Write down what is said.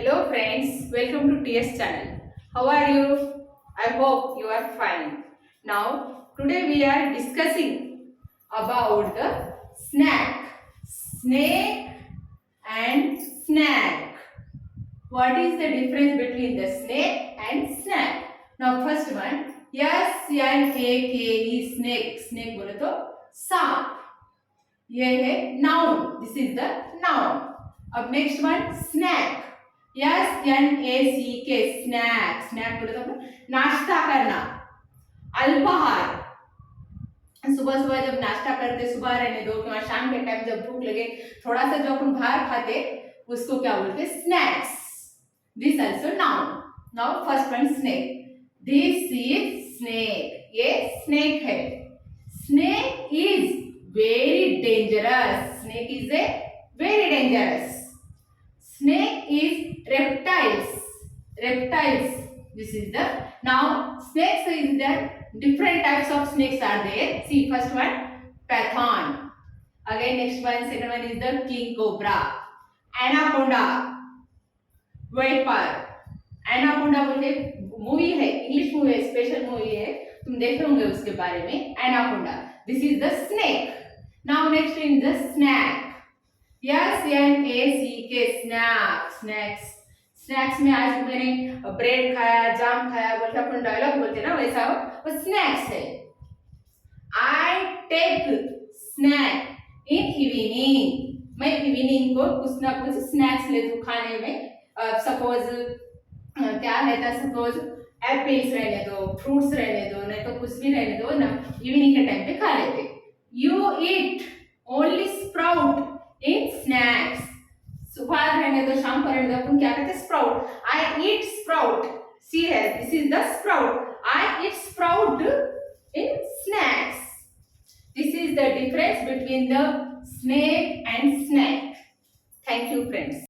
Hello friends, welcome to TS channel. How are you? I hope you are fine. Now today we are discussing about the snake and snack. What is the difference between the snake and snack? Now first one, SNAKE snake. Snake बोले तो सांप. ये है noun. This is the noun. अब next one snack. SNACK snack. Snack बोले तो नाश्ता करना, अल्पाहार. सुबह सुबह जब नाश्ता करते, सुबह रहने दो कि शाम के टाइम जब भूख लगे थोड़ा सा जो अपन बाहर खाते उसको क्या बोलते, snacks. This also known. Now first one snake. This is snake. ये स्नेक है. Snake is very dangerous. Snake is a very dangerous. Snake is reptiles. Reptiles. This is the now snakes is there. Different types of snakes are there. See first one python. Again next one second one is the king cobra, anaconda, viper. Anaconda बोल के movie है, English movie है, special movie है, तुम देखे होंगे उसके बारे में. Anaconda. This is the snake. Now next is the snack. SNACK snack. Snacks. Snacks में आज मैंने ब्रेड खाया, जाम खाया बोलते अपन डायलॉग बोलते ना, वैसा वो स्नैक्स है. I take snack in evening. मैं इवनिंग को कुछ ना कुछ स्नैक्स लेती हूँ खाने में. सपोज क्या रहता, सपोज एप्पल्स रहने दो, फ्रूट्स रहने दो, नहीं तो कुछ भी रहने दो ना, इवनिंग के टाइम पे खा लेते. You eat only sprout in snacks. सुबह रहने दो, शाम को रहने दो, अपन क्या कहते हैं, sprout. I eat sprout. See है, this is the sprout. I eat sprout in snacks. This is the difference between the snake and snack. Thank you friends.